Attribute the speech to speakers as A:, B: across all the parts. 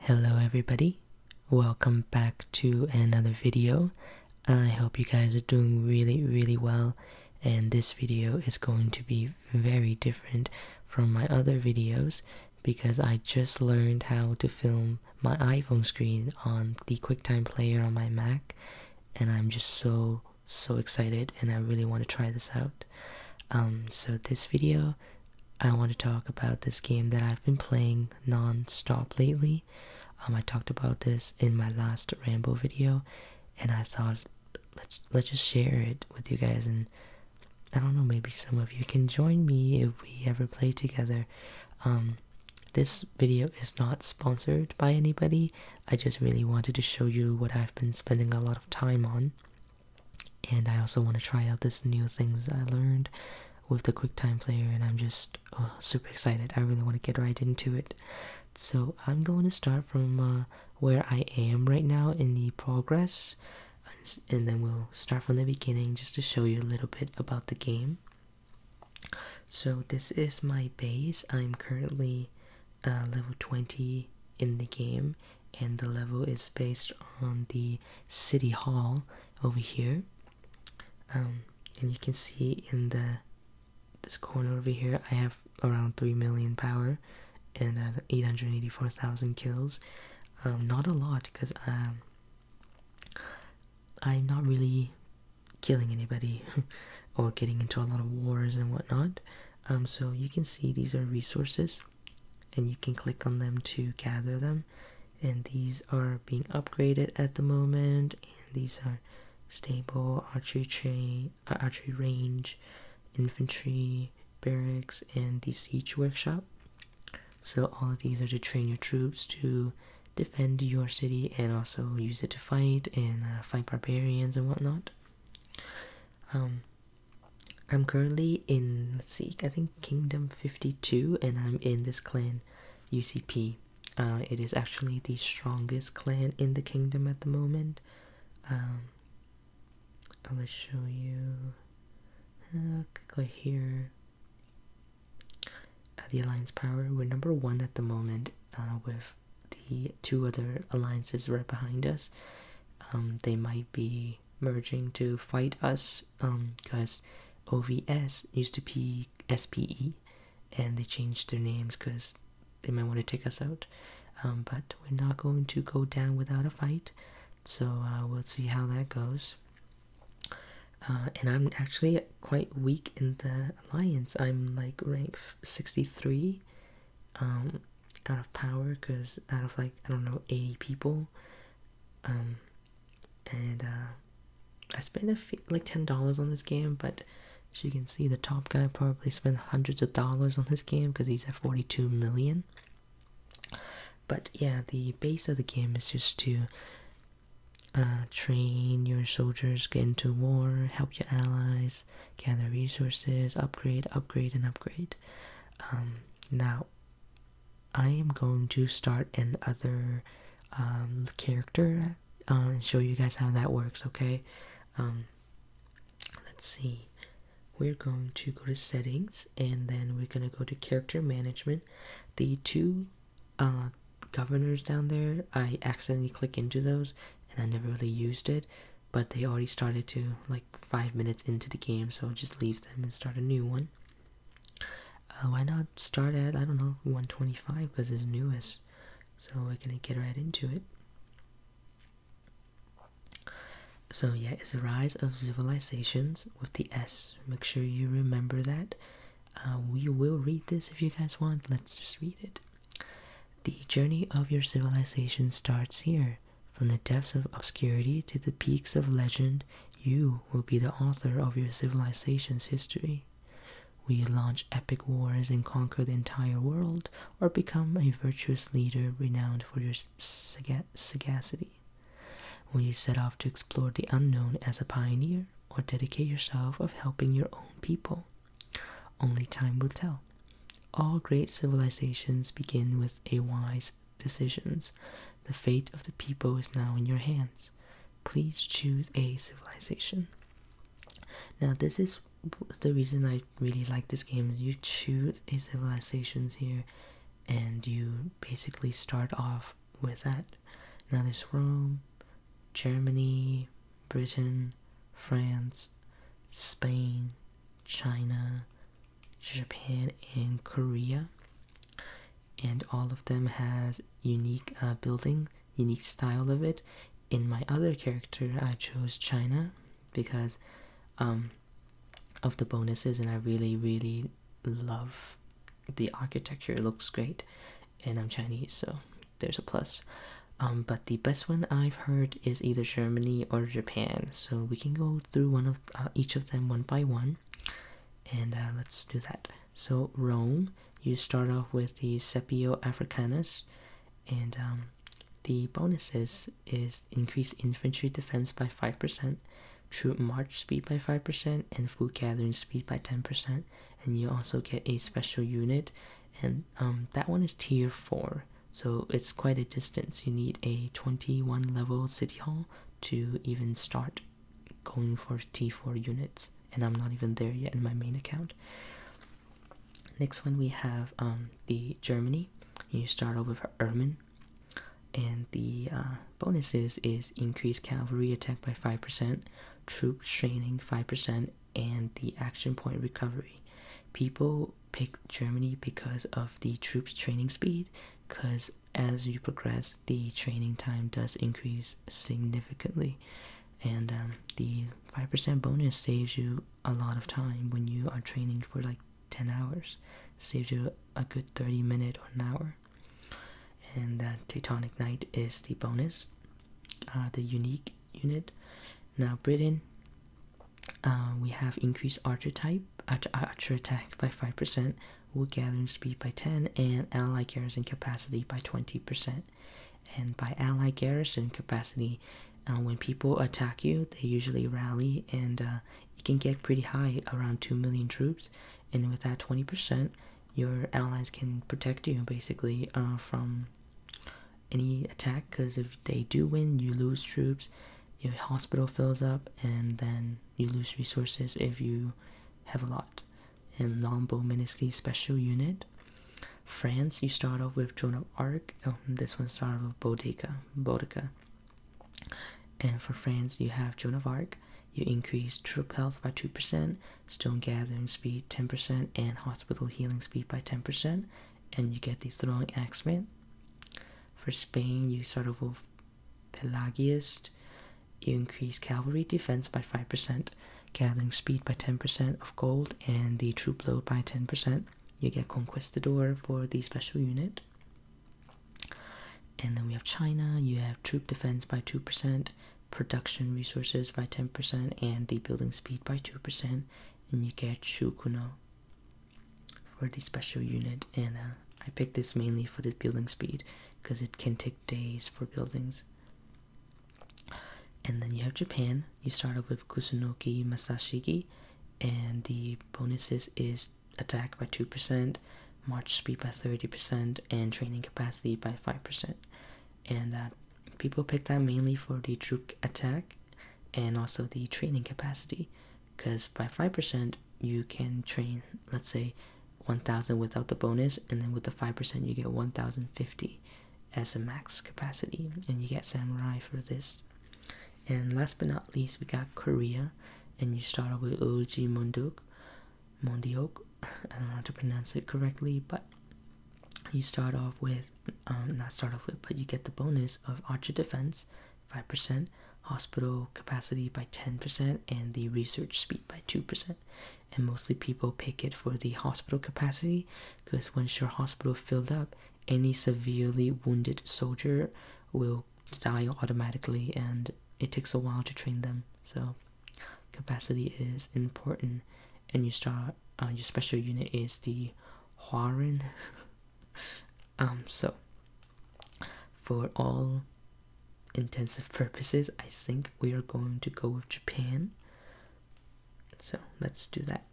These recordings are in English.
A: Hello everybody, welcome back to another video. I hope you guys are doing really well, and this video is going to be very different from my other videos because I just learned how to film my iPhone screen on the QuickTime Player on my Mac, and I'm just so excited and I really want to try this out. So this video I want to talk about this game that I've been playing non-stop lately. I talked about this in my last Rambo video, and I thought let's just share it with you guys, and I don't know, maybe some of you can join me if we ever play together. This video is not sponsored by anybody. I just really wanted to show you what I've been spending a lot of time on, and I also want to try out this new things I learned with the QuickTime Player, and I'm just super excited. I really want to get right into it. So I'm going to start from where I am right now in the progress, and then we'll start from the beginning just to show you a little bit about the game. So this is my base. I'm currently level 20 in the game, and the level is based on the city hall over here. And you can see in this corner over here I have around 3 million power and 884,000 kills. Not a lot because I'm not really killing anybody or getting into a lot of wars and whatnot. So you can see these are resources, and you can click on them to gather them, and these are being upgraded at the moment, and these are stable, archery range, infantry, barracks, and the siege workshop. So all of these are to train your troops to defend your city and also use it to fight and fight barbarians and whatnot. I'm currently in, let's see, I think Kingdom 52, and I'm in this clan UCP. It is actually the strongest clan in the kingdom at the moment. Let's show you. Click here. The alliance power, we're number 1 at the moment, with the 2 other alliances right behind us. They might be merging to fight us, because OVS used to be SPE, and they changed their names because they might want to take us out. But we're not going to go down without a fight, so we'll see how that goes. And I'm actually quite weak in the alliance. I'm like rank 63 out of power, because out of like, I don't know, 80 people. And I spent like $10 on this game, but as you can see, the top guy probably spent hundreds of dollars on this game because he's at 42 million. But yeah, the base of the game is just to train your soldiers, get into war, help your allies, gather resources, upgrade, and upgrade. Now, I am going to start another character and show you guys how that works, okay? Let's see. We're going to go to settings, and then we're going to go to character management. The 2 governors down there, I accidentally clicked into those and I never really used it, but they already started to like 5 minutes into the game, so I'll just leave them and start a new one. Why not start at, I don't know, 125 because it's newest, so we're gonna get right into it. So yeah, it's the rise of civilizations with the S. Make sure you remember that. We will read this if you guys want. Let's just read it. The journey of your civilization starts here. From the depths of obscurity to the peaks of legend, you will be the author of your civilization's history. Will you launch epic wars and conquer the entire world, or become a virtuous leader renowned for your sagacity? Will you set off to explore the unknown as a pioneer, or dedicate yourself of helping your own people? Only time will tell. All great civilizations begin with a wise decisions. The fate of the people is now in your hands. Please choose a civilization. Now, this is the reason I really like this game, is you choose a civilizations here, and you basically start off with that. Now there's Rome, Germany, Britain, France, Spain, China, Japan, and Korea. And all of them has unique building, unique style of it. In my other character, I chose China because of the bonuses, and I really love the architecture. It looks great, and I'm Chinese, so there's a plus. But the best one I've heard is either Germany or Japan, so we can go through one of each of them one by one, and let's do that. So Rome, you start off with the Scipio Africanus, and the bonuses is increase infantry defense by 5%, troop march speed by 5%, and food gathering speed by 10%. And you also get a special unit, and that one is tier 4, so it's quite a distance. You need a 21 level city hall to even start going for T4 units, and I'm not even there yet in my main account. Next one we have the Germany. You start off with Ermin, and the bonuses is increased cavalry attack by 5%, troop training 5%, and the action point recovery. People pick Germany because of the troops training speed, because as you progress the training time does increase significantly, and the 5% bonus saves you a lot of time when you are training for like 10 hours. Saves you a good 30 minutes or an hour. And Teutonic Knight is the bonus, the unique unit. Now Britain, we have increased archer attack by 5%, wood gathering speed by 10, and ally garrison capacity by 20%. And by ally garrison capacity, when people attack you, they usually rally, and it can get pretty high, around 2 million troops. And with that 20%, your allies can protect you basically from any attack, because if they do win, you lose troops, your hospital fills up, and then you lose resources if you have a lot. And Longbow is the special unit. France, you start off with Joan of Arc. Oh, this one started with Boudica. And for France, you have Joan of Arc. You increase troop health by 2%, stone gathering speed 10%, and hospital healing speed by 10%, and you get the throwing axeman. For Spain, you start off with Pelagius. You increase cavalry defense by 5%, gathering speed by 10% of gold, and the troop load by 10%. You get Conquistador for the special unit. And then we have China. You have troop defense by 2%, production resources by 10%, and the building speed by 2%. And you get Shukuno for the special unit. And I picked this mainly for the building speed, because it can take days for buildings. And then you have Japan. You start off with Kusunoki Masashigi, and the bonuses is attack by 2%, march speed by 30%, and training capacity by 5%. And people pick that mainly for the troop attack and also the training capacity, because by 5% you can train, let's say, 1,000 without the bonus, and then with the 5% you get 1,050 as a max capacity, and you get samurai for this. And last but not least, we got Korea, and you start off with Uji Mondiok. I don't know how to pronounce it correctly, but you start off with, but you get the bonus of archer defense 5%, hospital capacity by 10%, and the research speed by 2%. And mostly people pick it for the hospital capacity, because once your hospital filled up, any severely wounded soldier will die automatically, and it takes a while to train them. So capacity is important. And you start, your special unit is the Huaren. So for all intensive purposes, I think we are going to go with Japan. So let's do that.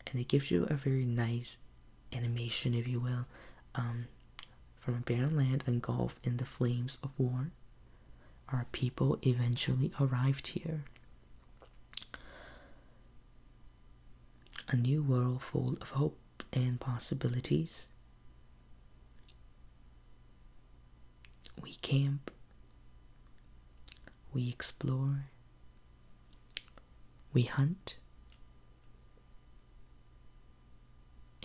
A: And it gives you a very nice animation, if you will, from a barren land engulfed in the flames of war. Our people eventually arrived here. A new world full of hope and possibilities. We We camp, we explore, we hunt,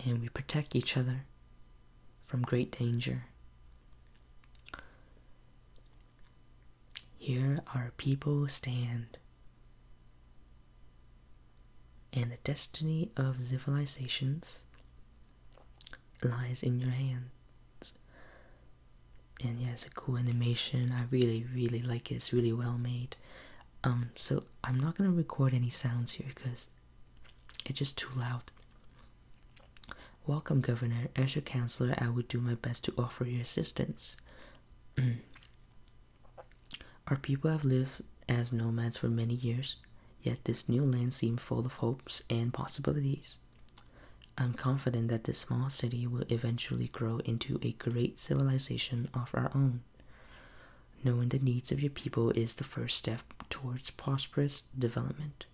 A: and we protect each other from great danger. Here our people stand, and the destiny of civilizations lies in your hands. And yeah, it's a cool animation. I really like it. It's really well made. So I'm not gonna record any sounds here because it's just too loud. Welcome, Governor. As your counselor, I would do my best to offer you assistance. Our people have lived as nomads for many years, yet this new land seems full of hopes and possibilities. I'm confident that this small city will eventually grow into a great civilization of our own. Knowing the needs of your people is the first step towards prosperous development.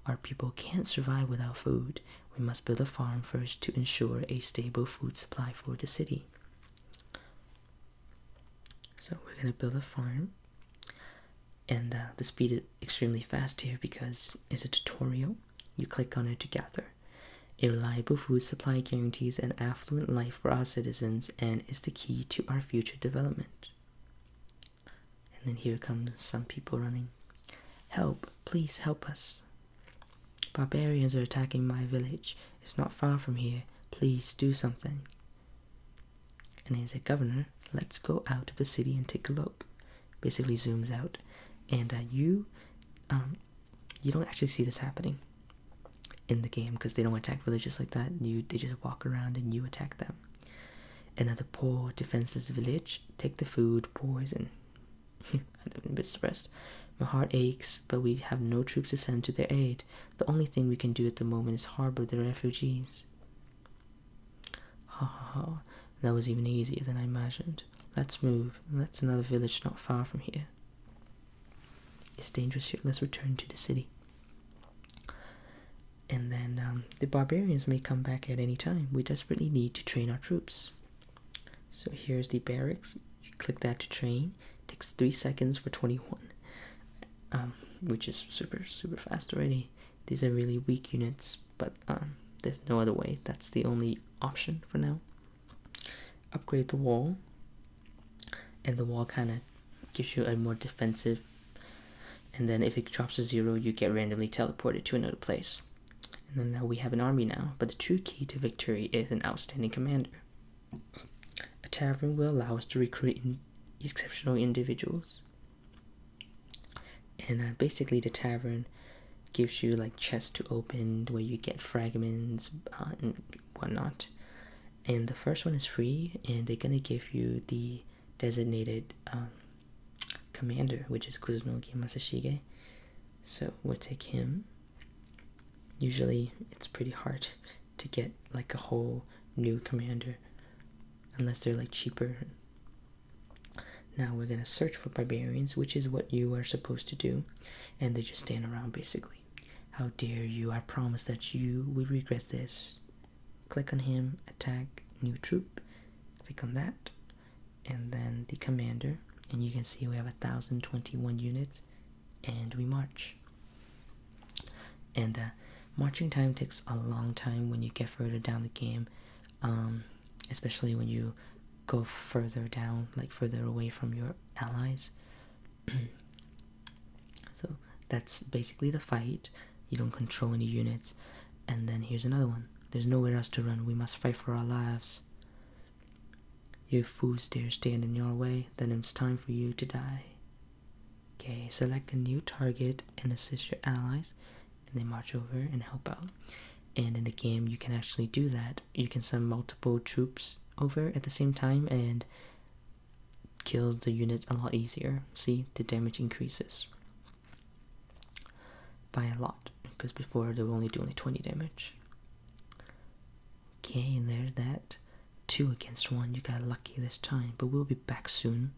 A: Our people can't survive without food. We must build a farm first to ensure a stable food supply for the city. So we're going to build a farm. And the speed is extremely fast here because it's a tutorial. You click on it to gather. A reliable food supply guarantees an affluent life for our citizens and is the key to our future development. And then here comes some people running. Help, please help us. Barbarians are attacking my village. It's not far from here. Please do something. And he said, Governor, let's go out of the city and take a look. Basically zooms out. And you don't actually see this happening in the game because they don't attack villages like that. They just walk around and you attack them. Another poor, defenseless village. Take the food, poison. I'm a bit stressed. My heart aches, but we have no troops to send to their aid. The only thing we can do at the moment is harbor the refugees. Ha ha ha. That was even easier than I imagined. Let's move. That's another village not far from here. It's dangerous here. Let's return to the city. And then the barbarians may come back at any time. We desperately need to train our troops. So here's the barracks. You click that to train. It takes 3 seconds for 21. Which is super fast already. These are really weak units, but there's no other way. That's the only option for now. Upgrade the wall. And the wall kind of gives you a more defensive. And then if it drops to 0, you get randomly teleported to another place. And then now we have an army now. But the true key to victory is an outstanding commander. A tavern will allow us to recruit exceptional individuals. And basically the tavern gives you like chests to open where you get fragments and whatnot. And the first one is free, and they're gonna give you the designated commander, which is Kuzunoki Masashige. So we'll take him. Usually it's pretty hard to get like a whole new commander unless they're like cheaper. Now we're gonna search for barbarians, which is what you are supposed to do, and they just stand around basically. How dare you, I promise that you will regret this. Click on him, attack, new troop, click on that, and then the commander, and you can see we have 1,021 units, and we march. And marching time takes a long time when you get further down the game, especially when you go further down, like further away from your allies. So that's basically the fight. You don't control any units. And then here's another one. There's nowhere else to run. We must fight for our lives. You fools dare stand in your way, then it's time for you to die. Okay, select a new target and assist your allies, and they march over and help out. And in the game, you can actually do that. You can send multiple troops over at the same time and kill the units a lot easier. See, the damage increases by a lot, because before they were only doing 20 damage. Okay, and there's that. 2 against 1, you got lucky this time, but we'll be back soon.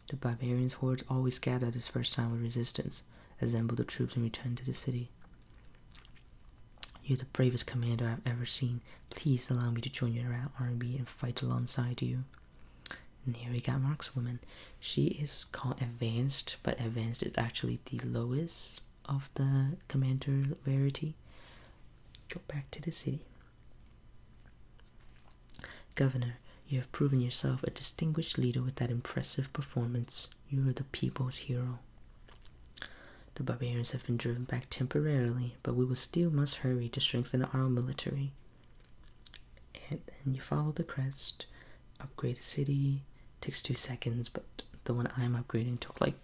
A: The barbarians' hordes always gather this first time of resistance, assemble the troops and return to the city. You're the bravest commander I've ever seen. Please allow me to join your army and fight alongside you. And here we got Markswoman. She is called Advanced, but Advanced is actually the lowest of the commander rarity. Go back to the city. Governor, you have proven yourself a distinguished leader with that impressive performance. You are the people's hero. The barbarians have been driven back temporarily, but we will still must hurry to strengthen our military. And then you follow the crest, upgrade the city. Takes 2 seconds, but the one I'm upgrading took like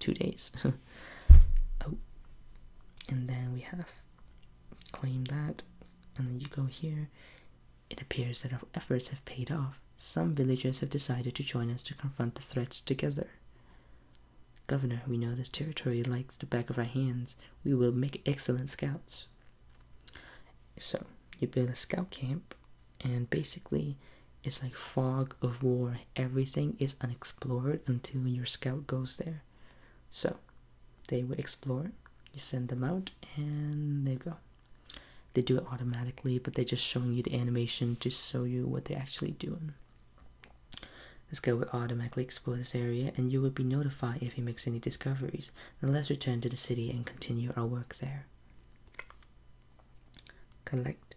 A: 2 days. Oh, and then we have claim that, and then you go here. It appears that our efforts have paid off. Some villagers have decided to join us to confront the threats together. Governor, we know this territory like the back of our hands. We will make excellent scouts. So you build a scout camp, and basically it's like fog of war. Everything is unexplored until your scout goes there. So they will explore, you send them out, and there you go. They do it automatically, but they're just showing you the animation to show you what they're actually doing. This guy will automatically explore this area, and you will be notified if he makes any discoveries. Now let's return to the city and continue our work there. Collect.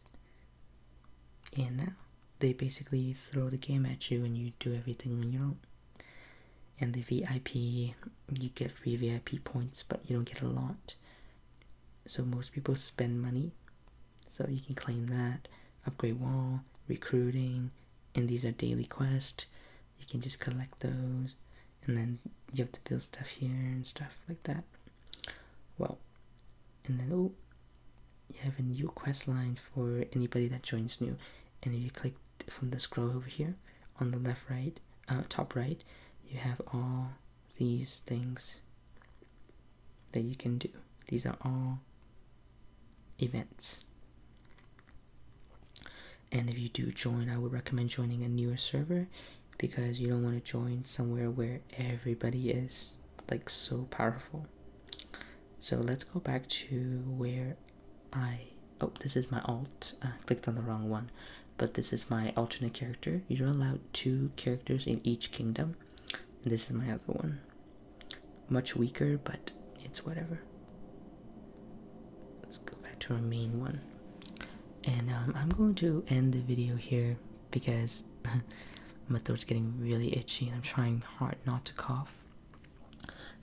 A: And now they basically throw the game at you and you do everything on your own. And the VIP, you get free VIP points, but you don't get a lot. So most people spend money, so you can claim that. Upgrade wall, recruiting, and these are daily quests. You can just collect those, and then you have to build stuff here and stuff like that. Well, and then you have a new quest line for anybody that joins new. And if you click from the scroll over here on the left, right, top right, you have all these things that you can do. These are all events. And if you do join, I would recommend joining a newer server, because you don't want to join somewhere where everybody is like so powerful. So let's go back to where this is my alt. I clicked on the wrong one, but this is my alternate character. You're allowed 2 characters in each kingdom, and this is my other one. Much weaker, but it's whatever. Let's go back to our main one. And I'm going to end the video here because my throat's getting really itchy and I'm trying hard not to cough.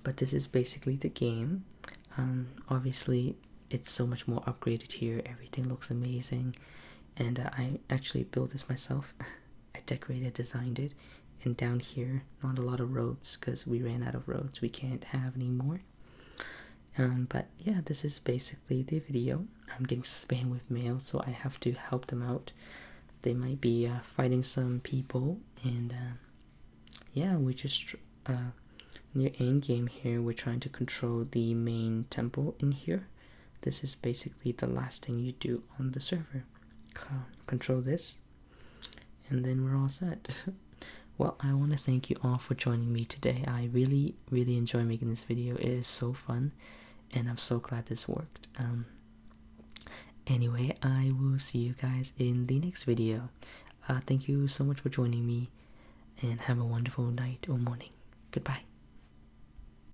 A: But this is basically the game. Obviously it's so much more upgraded here. Everything looks amazing, and I actually built this myself. I decorated, designed it, and down here not a lot of roads because we ran out of roads. We can't have any more. But yeah, this is basically the video. I'm getting spammed with mail, so I have to help them out. They might be fighting some people, and yeah, we just near end game here. We're trying to control the main temple in here. This is basically the last thing you do on the server. Control this, and then we're all set. Well, I want to thank you all for joining me today. I really enjoy making this video. It is so fun, and I'm so glad this worked. Anyway, I will see you guys in the next video. Thank you so much for joining me, and have a wonderful night or morning. Goodbye.